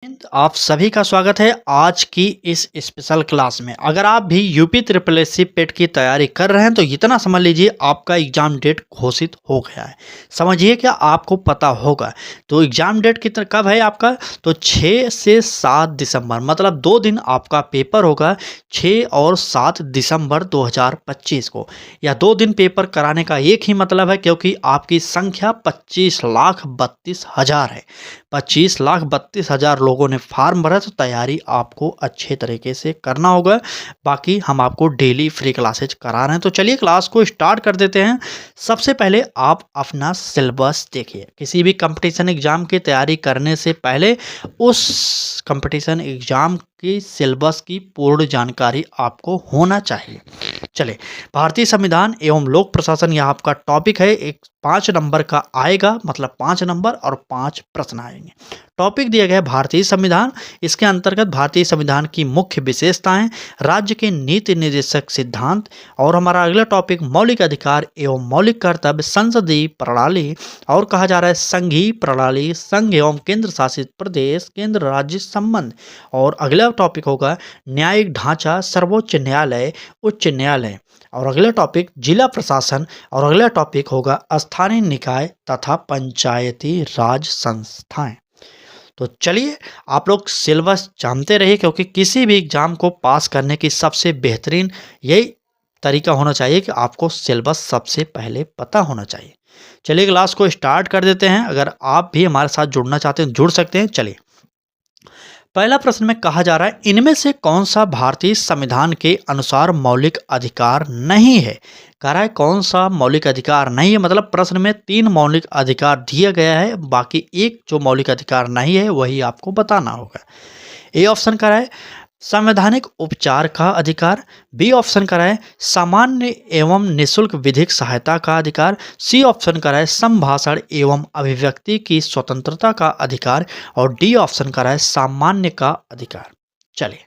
आप सभी का स्वागत है आज की इस स्पेशल क्लास में। अगर आप भी यूपी ट्रिपल एस सी पेट की तैयारी कर रहे हैं तो इतना समझ लीजिए आपका एग्जाम डेट घोषित हो गया है। समझिए क्या आपको पता होगा। तो एग्जाम डेट कितना कब है आपका? तो 6 से 7 दिसंबर, मतलब 2 दिन आपका पेपर होगा, 6 और 7 दिसंबर 2025 को। या 2 दिन पेपर कराने का एक ही मतलब है, क्योंकि आपकी संख्या 25,32,000 है। 25,32,000 लोगों ने फार्म भरा, तो तैयारी आपको अच्छे तरीके से करना होगा। बाकी हम आपको डेली फ्री क्लासेज करा रहे हैं, तो चलिए क्लास को स्टार्ट कर देते हैं। सबसे पहले आप अपना सिलेबस देखिए। किसी भी कंपटीशन एग्जाम की तैयारी करने से पहले उस कंपटीशन एग्जाम की सिलेबस की पूर्ण जानकारी आपको होना चाहिए। चले, भारतीय संविधान एवं लोक प्रशासन यह आपका टॉपिक है। एक 5 नंबर का आएगा, मतलब 5 नंबर और 5 प्रश्न आएंगे। टॉपिक दिया गया है भारतीय संविधान। इसके अंतर्गत भारतीय संविधान की मुख्य विशेषताएं, राज्य के नीति निर्देशक सिद्धांत, और हमारा अगला टॉपिक मौलिक अधिकार एवं मौलिक कर्तव्य, संसदीय प्रणाली, और कहा जा रहा है संघीय प्रणाली, संघ एवं केंद्र शासित प्रदेश, केंद्र राज्य संबंध। और अगला टॉपिक होगा न्यायिक ढांचा, सर्वोच्च न्यायालय, उच्च न्यायालय। और अगला टॉपिक जिला प्रशासन। और अगला टॉपिक होगा स्थानीय निकाय तथा पंचायती राज संस्थाएं। तो चलिए, आप लोग सिलेबस जानते रहिए, क्योंकि किसी भी एग्जाम को पास करने की सबसे बेहतरीन यही तरीका होना चाहिए कि आपको सिलेबस सबसे पहले पता होना चाहिए। चलिए क्लास को स्टार्ट कर देते हैं। अगर आप भी हमारे साथ जुड़ना चाहते हैं जुड़ सकते हैं। चलिए, पहला प्रश्न में कहा जा रहा है, इनमें से कौन सा भारतीय संविधान के अनुसार मौलिक अधिकार नहीं है? कह रहा है कौन सा मौलिक अधिकार नहीं है, मतलब प्रश्न में 3 मौलिक अधिकार दिया गया है, बाकी एक जो मौलिक अधिकार नहीं है वही आपको बताना होगा। ए ऑप्शन कह रहा है संवैधानिक उपचार का अधिकार, बी ऑप्शन करा है सामान्य एवं निशुल्क विधिक सहायता का अधिकार, सी ऑप्शन करा है संभाषण एवं अभिव्यक्ति की स्वतंत्रता का अधिकार, और डी ऑप्शन करा है सामान्य का अधिकार। चलिए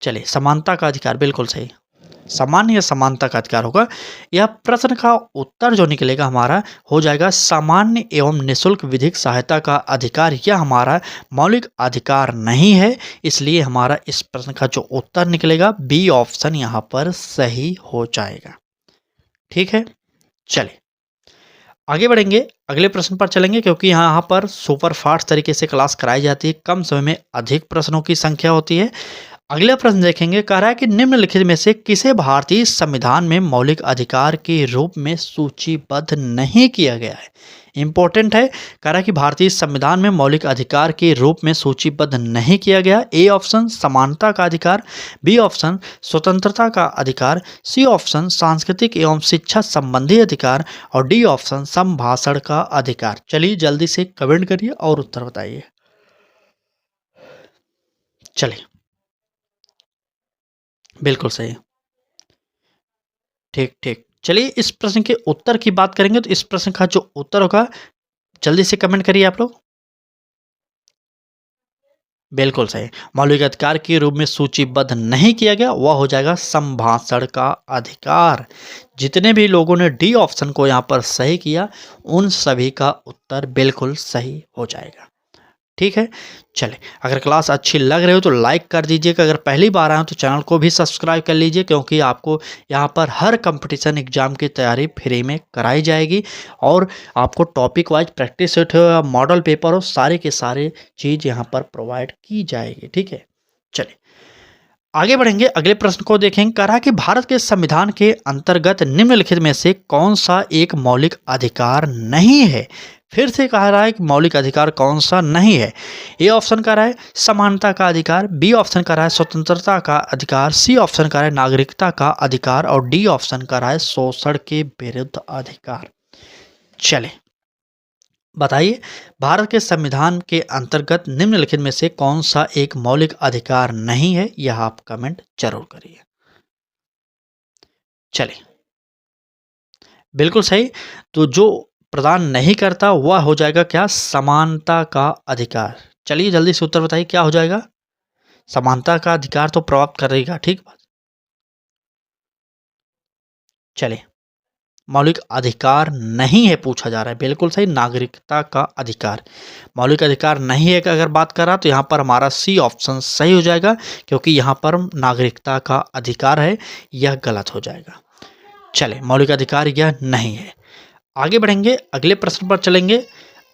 चलिए, समानता का अधिकार बिल्कुल सही। सामान्य या समानता का अधिकार होगा। यह प्रश्न का उत्तर जो निकलेगा हमारा हो जाएगा सामान्य एवं निशुल्क विधिक सहायता का अधिकार। यह हमारा मौलिक अधिकार नहीं है, इसलिए हमारा इस प्रश्न का जो उत्तर निकलेगा बी ऑप्शन यहाँ पर सही हो जाएगा। ठीक है, चलिए आगे बढ़ेंगे, अगले प्रश्न पर चलेंगे, क्योंकि यहाँ पर सुपर फास्ट तरीके से क्लास कराई जाती है, कम समय में अधिक प्रश्नों की संख्या होती है। अगला प्रश्न देखेंगे, कह रहा है कि निम्नलिखित में से किसे भारतीय संविधान में मौलिक अधिकार के रूप में सूचीबद्ध नहीं किया गया है? इंपॉर्टेंट है। कह रहा है कि भारतीय संविधान में मौलिक अधिकार के रूप में सूचीबद्ध नहीं किया गया। ए ऑप्शन समानता का अधिकार, बी ऑप्शन स्वतंत्रता का अधिकार, सी ऑप्शन सांस्कृतिक एवं शिक्षा संबंधी अधिकार, और डी ऑप्शन संभाषण का अधिकार। चलिए जल्दी से कमेंट करिए और उत्तर बताइए। चलिए, बिल्कुल सही। ठीक ठीक, चलिए इस प्रश्न के उत्तर की बात करेंगे, तो इस प्रश्न का जो उत्तर होगा जल्दी से कमेंट करिए आप लोग। बिल्कुल सही, मौलिक अधिकार के रूप में सूचीबद्ध नहीं किया गया, वह हो जाएगा संभाषण का अधिकार। जितने भी लोगों ने डी ऑप्शन को यहाँ पर सही किया, उन सभी का उत्तर बिल्कुल सही हो जाएगा। ठीक है, चले, अगर क्लास अच्छी लग रही हो तो लाइक कर दीजिएगा। अगर पहली बार आए हो तो चैनल को भी सब्सक्राइब कर लीजिए, क्योंकि आपको यहाँ पर हर कंपटीशन एग्जाम की तैयारी फ्री में कराई जाएगी, और आपको टॉपिक वाइज प्रैक्टिस सेट हो या मॉडल पेपर हो, सारे के सारे चीज़ यहाँ पर प्रोवाइड की जाएगी। ठीक है, चलिए आगे बढ़ेंगे, अगले प्रश्न को देखेंगे। कह रहा है कि भारत के संविधान के अंतर्गत निम्नलिखित में से कौन सा एक मौलिक अधिकार नहीं है? फिर से कह रहा है कि मौलिक अधिकार कौन सा नहीं है। ए ऑप्शन कह रहा है समानता का अधिकार, बी ऑप्शन कह रहा है स्वतंत्रता का अधिकार, सी ऑप्शन कह रहा है नागरिकता का अधिकार, और डी ऑप्शन कह रहा है शोषण के विरुद्ध अधिकार। चले बताइए, भारत के संविधान के अंतर्गत निम्नलिखित में से कौन सा एक मौलिक अधिकार नहीं है? यह आप कमेंट जरूर करिए। चलिए, बिल्कुल सही। तो जो प्रदान नहीं करता वह हो जाएगा क्या? समानता का अधिकार। चलिए जल्दी से उत्तर बताइए क्या हो जाएगा? समानता का अधिकार तो प्राप्त करेगा। ठीक बात, चलिए मौलिक अधिकार नहीं है पूछा जा रहा है, बिल्कुल सही, नागरिकता का अधिकार। मौलिक अधिकार नहीं है अगर बात करा तो यहाँ पर हमारा सी ऑप्शन सही हो जाएगा, क्योंकि यहाँ पर नागरिकता का अधिकार है, यह गलत हो जाएगा। चले, मौलिक अधिकार यह नहीं है। आगे बढ़ेंगे, अगले प्रश्न पर चलेंगे।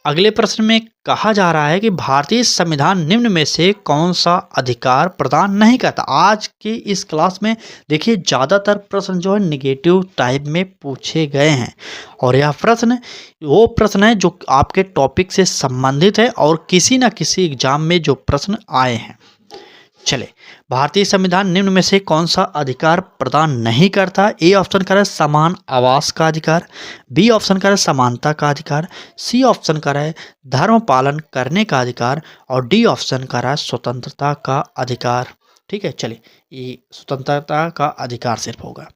अगले प्रश्न में कहा जा रहा है कि भारतीय संविधान निम्न में से कौन सा अधिकार प्रदान नहीं करता। आज के इस क्लास में देखिए ज़्यादातर प्रश्न जो है निगेटिव टाइप में पूछे गए हैं, और यह प्रश्न वो प्रश्न है जो आपके टॉपिक से संबंधित है और किसी न किसी एग्जाम में जो प्रश्न आए हैं। चले, भारतीय संविधान निम्न में से कौन सा अधिकार प्रदान नहीं करता। ए ऑप्शन का है समान आवास का अधिकार, बी ऑप्शन का है समानता का अधिकार, सी ऑप्शन का है धर्म पालन करने का अधिकार, और डी ऑप्शन का है स्वतंत्रता का अधिकार। ठीक है, चलिए, ये स्वतंत्रता का अधिकार सिर्फ होगा।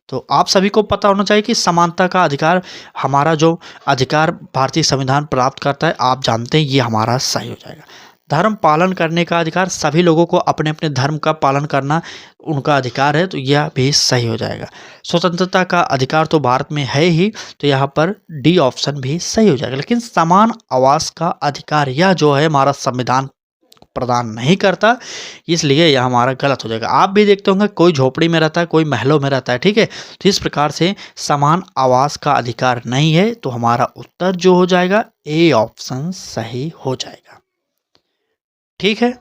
तो आप सभी को पता होना चाहिए कि समानता का अधिकार हमारा जो अधिकार भारतीय संविधान प्राप्त करता है, आप जानते हैं, ये हमारा सही हो जाएगा। धर्म पालन करने का अधिकार, सभी लोगों को अपने अपने धर्म का पालन करना उनका अधिकार है, तो यह भी सही हो जाएगा। स्वतंत्रता का अधिकार तो भारत में है ही, तो यहाँ पर डी ऑप्शन भी सही हो जाएगा। लेकिन समान आवास का अधिकार यह जो है हमारा संविधान प्रदान नहीं करता, इसलिए यह हमारा गलत हो जाएगा। आप भी देखते होंगे कोई झोपड़ी में रहता है, कोई महलों में रहता है, ठीक है। तो इस प्रकार से समान आवास का अधिकार नहीं है, तो हमारा उत्तर जो हो जाएगा ए ऑप्शन सही हो जाएगा। ठीक है,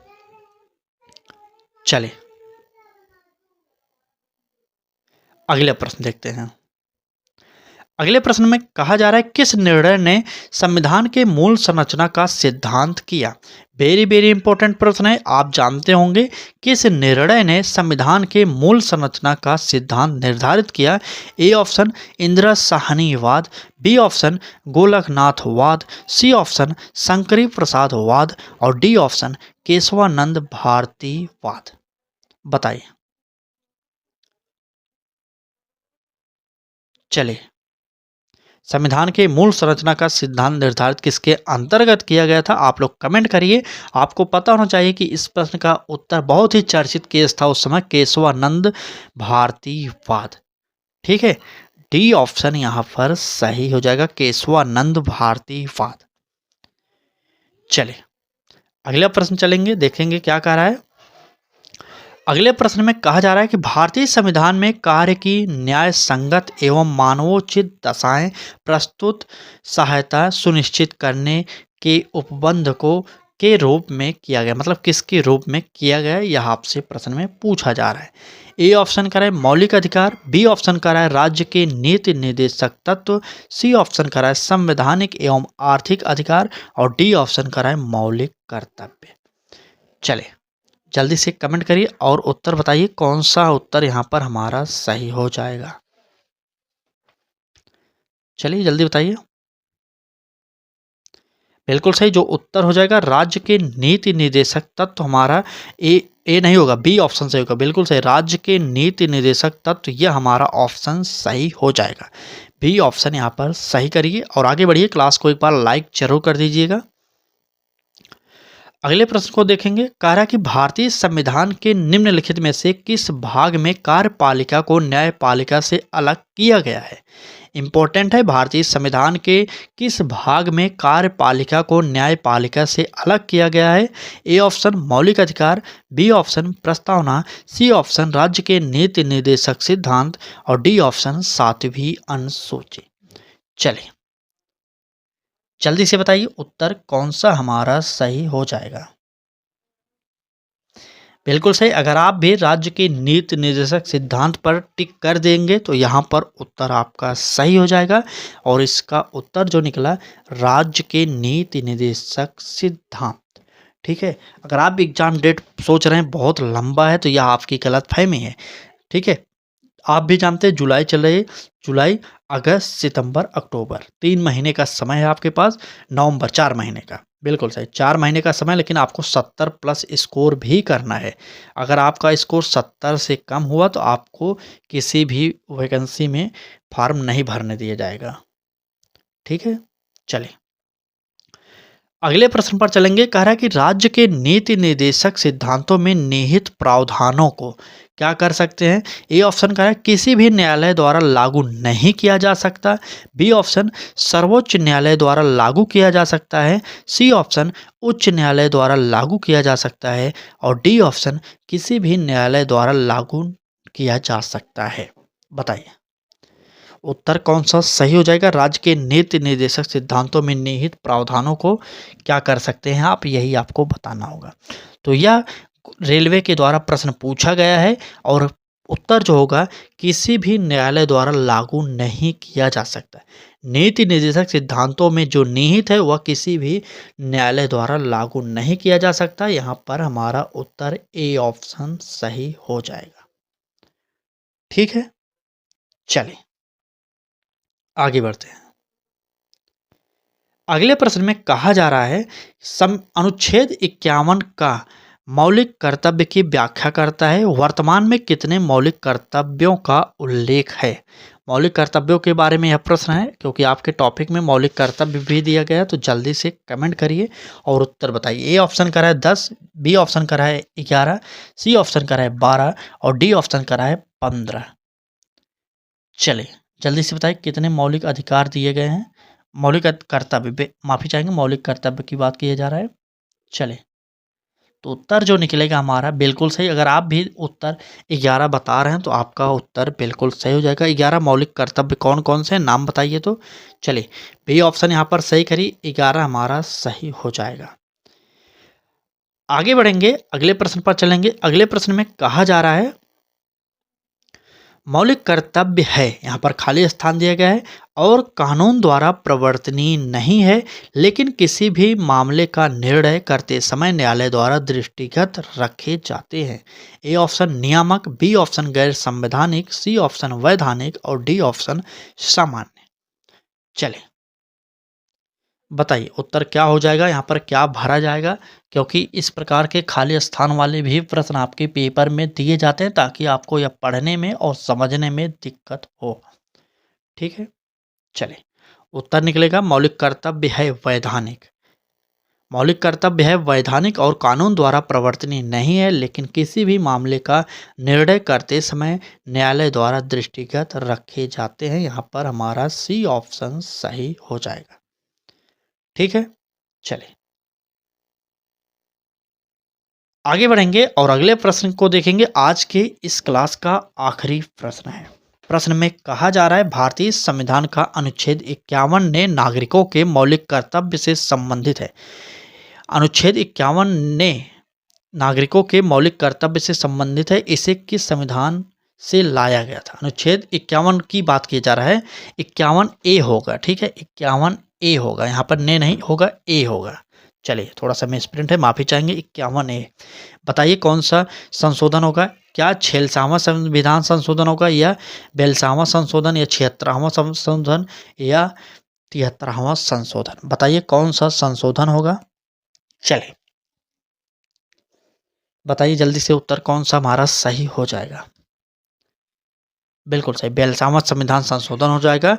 चलिए अगले प्रश्न देखते हैं। अगले प्रश्न में कहा जा रहा है किस निर्णय ने संविधान के मूल संरचना का सिद्धांत किया। वेरी वेरी इंपॉर्टेंट प्रश्न है, आप जानते होंगे किस निर्णय ने संविधान के मूल संरचना का सिद्धांत निर्धारित किया। ए ऑप्शन इंदिरा साहनीवाद, बी ऑप्शन गोलकनाथवाद, सी ऑप्शन शंकरी प्रसादवाद, और डी ऑप्शन केशवानंद भारतीवाद। बताइए। चलिए, संविधान के मूल संरचना का सिद्धांत निर्धारित किसके अंतर्गत किया गया था, आप लोग कमेंट करिए। आपको पता होना चाहिए कि इस प्रश्न का उत्तर बहुत ही चर्चित केस था उस समय, केशवानंद भारतीवाद। ठीक है, डी ऑप्शन यहाँ पर सही हो जाएगा, केशवानंद भारतीवाद। चलिए अगला प्रश्न चलेंगे, देखेंगे क्या कह रहा है। अगले प्रश्न में कहा जा रहा है कि भारतीय संविधान में कार्य की न्याय संगत एवं मानवोचित दशाएं प्रस्तुत सहायता सुनिश्चित करने के उपबंध को के रूप में किया गया, मतलब किसके रूप में किया गया, यह आपसे प्रश्न में पूछा जा रहा है। ए ऑप्शन का है मौलिक अधिकार, बी ऑप्शन का है राज्य के नीति निर्देशक तत्व, सी ऑप्शन का है संवैधानिक एवं आर्थिक अधिकार, और डी ऑप्शन का है मौलिक कर्तव्य। चले जल्दी से कमेंट करिए और उत्तर बताइए कौन सा उत्तर यहाँ पर हमारा सही हो जाएगा। चलिए जल्दी बताइए। बिल्कुल सही, जो उत्तर हो जाएगा राज्य के नीति निर्देशक तत्व हमारा ए नहीं होगा, बी ऑप्शन सही होगा। बिल्कुल सही, राज्य के नीति निर्देशक तत्व यह हमारा ऑप्शन सही हो जाएगा। बी ऑप्शन यहाँ पर सही करिए और आगे बढ़िए। क्लास को एक बार लाइक जरूर कर दीजिएगा। अगले प्रश्न को देखेंगे। कह रहा कि भारतीय संविधान के निम्नलिखित में से किस भाग में कार्यपालिका को न्यायपालिका से अलग किया गया है। इंपॉर्टेंट है, भारतीय संविधान के किस भाग में कार्यपालिका को न्यायपालिका से अलग किया गया है। ए ऑप्शन मौलिक अधिकार, बी ऑप्शन प्रस्तावना, सी ऑप्शन राज्य के नीति निर्देशक सिद्धांत, और डी ऑप्शन 7वीं अनुसूची। चलिए जल्दी से बताइए उत्तर कौन सा हमारा सही हो जाएगा। बिल्कुल सही, अगर आप भी राज्य के नीति निर्देशक सिद्धांत पर टिक कर देंगे तो यहाँ पर उत्तर आपका सही हो जाएगा, और इसका उत्तर जो निकला राज्य के नीति निर्देशक सिद्धांत। ठीक है, अगर आप एग्जाम डेट सोच रहे हैं बहुत लंबा है तो यह आपकी गलतफहमी है। ठीक है, आप भी जानते हैं जुलाई चल रही है, जुलाई अगस्त सितंबर अक्टूबर 3 महीने का समय है आपके पास, नवंबर 4 महीने का। बिल्कुल सही, 4 महीने का समय, लेकिन आपको 70 प्लस स्कोर भी करना है। अगर आपका स्कोर 70 से कम हुआ तो आपको किसी भी वैकेंसी में फॉर्म नहीं भरने दिया जाएगा। ठीक है, चलिए अगले प्रश्न पर चलेंगे। कह रहा है कि राज्य के नीति निर्देशक सिद्धांतों में निहित प्रावधानों को क्या कर सकते हैं। ए ऑप्शन कह रहा है किसी भी न्यायालय द्वारा लागू नहीं किया जा सकता। बी ऑप्शन सर्वोच्च न्यायालय द्वारा लागू किया जा सकता है। सी ऑप्शन उच्च न्यायालय द्वारा लागू किया जा सकता है। और डी ऑप्शन किसी भी न्यायालय द्वारा लागू किया जा सकता है। बताइए उत्तर कौन सा सही हो जाएगा। राज्य के नीति निर्देशक सिद्धांतों में निहित प्रावधानों को क्या कर सकते हैं आप, यही आपको बताना होगा। तो यह रेलवे के द्वारा प्रश्न पूछा गया है और उत्तर जो होगा किसी भी न्यायालय द्वारा लागू नहीं किया जा सकता। नीति निर्देशक सिद्धांतों में जो निहित है वह किसी भी न्यायालय द्वारा लागू नहीं किया जा सकता। यहाँ पर हमारा उत्तर ए ऑप्शन सही हो जाएगा। ठीक है, चलिए आगे बढ़ते हैं। अगले प्रश्न में कहा जा रहा है अनुच्छेद 51 का मौलिक कर्तव्य की व्याख्या करता है। वर्तमान में कितने मौलिक कर्तव्यों का उल्लेख है। मौलिक कर्तव्यों के बारे में यह प्रश्न है क्योंकि आपके टॉपिक में मौलिक कर्तव्य भी दिया गया है, तो जल्दी से कमेंट करिए और उत्तर बताइए। ए ऑप्शन करा है 10, बी ऑप्शन करा है 11, सी ऑप्शन करा है 12 और डी ऑप्शन करा है 15। चलिए जल्दी से बताइए कितने मौलिक अधिकार दिए गए हैं। मौलिक कर्तव्य, माफी चाहेंगे, मौलिक कर्तव्य की बात किया जा रहा है। चलिए तो उत्तर जो निकलेगा हमारा बिल्कुल सही। अगर आप भी उत्तर 11 बता रहे हैं तो आपका उत्तर बिल्कुल सही हो जाएगा। 11 मौलिक कर्तव्य कौन कौन से नाम बताइए। तो चलिए बी ऑप्शन यहाँ पर सही करी, 11 हमारा सही हो जाएगा। आगे बढ़ेंगे, अगले प्रश्न पर चलेंगे। अगले प्रश्न में कहा जा रहा है मौलिक कर्तव्य है, यहाँ पर खाली स्थान दिया गया है, और कानून द्वारा प्रवर्तनीय नहीं है लेकिन किसी भी मामले का निर्णय करते समय न्यायालय द्वारा दृष्टिगत रखे जाते हैं। ए ऑप्शन नियामक, बी ऑप्शन गैर संवैधानिक, सी ऑप्शन वैधानिक और डी ऑप्शन सामान्य। चले बताइए उत्तर क्या हो जाएगा, यहाँ पर क्या भरा जाएगा, क्योंकि इस प्रकार के खाली स्थान वाले भी प्रश्न आपके पेपर में दिए जाते हैं ताकि आपको यह पढ़ने में और समझने में दिक्कत हो। ठीक है, चलिए उत्तर निकलेगा मौलिक कर्तव्य है वैधानिक। मौलिक कर्तव्य है वैधानिक और कानून द्वारा प्रवर्तनीय नहीं है लेकिन किसी भी मामले का निर्णय करते समय न्यायालय द्वारा दृष्टिगत रखे जाते हैं। यहाँ पर हमारा सी ऑप्शन सही हो जाएगा। ठीक है, चलिए आगे बढ़ेंगे और अगले प्रश्न को देखेंगे। आज के इस क्लास का आखिरी प्रश्न है। प्रश्न में कहा जा रहा है भारतीय संविधान का अनुच्छेद 51 ने नागरिकों के मौलिक कर्तव्य से संबंधित है। अनुच्छेद 51 ने नागरिकों के मौलिक कर्तव्य से संबंधित है। इसे किस संविधान से लाया गया था। अनुच्छेद 51 की बात की जा रहा है। 51 ए होगा, ठीक है, 51 ए होगा, यहाँ पर ने नहीं होगा, ए होगा। चलिए थोड़ा सा मिसप्रिंट है, माफी चाहेंगे। 51 ए बताइए कौन सा संशोधन होगा। क्या 46वां संविधान संशोधन होगा या 42वां संशोधन या 76वां संशोधन या 73वां संशोधन। बताइए कौन सा संशोधन होगा। चलिए बताइए जल्दी से उत्तर कौन सा हमारा सही हो जाएगा। बिल्कुल सही, 42वां संविधान संशोधन हो जाएगा।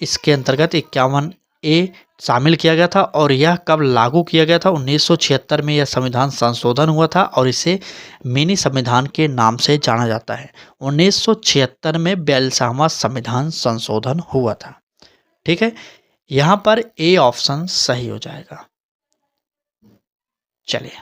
इसके अंतर्गत 51 ए शामिल किया गया था और यह कब लागू किया गया था। 1976 में यह संविधान संशोधन हुआ था और इसे मिनी संविधान के नाम से जाना जाता है। 1976 में 42वां संविधान संशोधन हुआ था। ठीक है, यहाँ पर ए ऑप्शन सही हो जाएगा। चलिए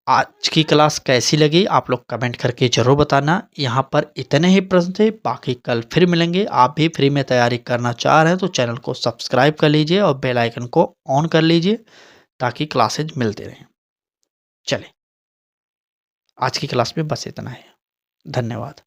आज की क्लास कैसी लगी आप लोग कमेंट करके जरूर बताना। यहाँ पर इतने ही प्रश्न थे, बाकी कल फिर मिलेंगे। आप भी फ्री में तैयारी करना चाह रहे हैं तो चैनल को सब्सक्राइब कर लीजिए और बेल आइकन को ऑन कर लीजिए ताकि क्लासेज मिलते रहें। चलिए आज की क्लास में बस इतना है, धन्यवाद।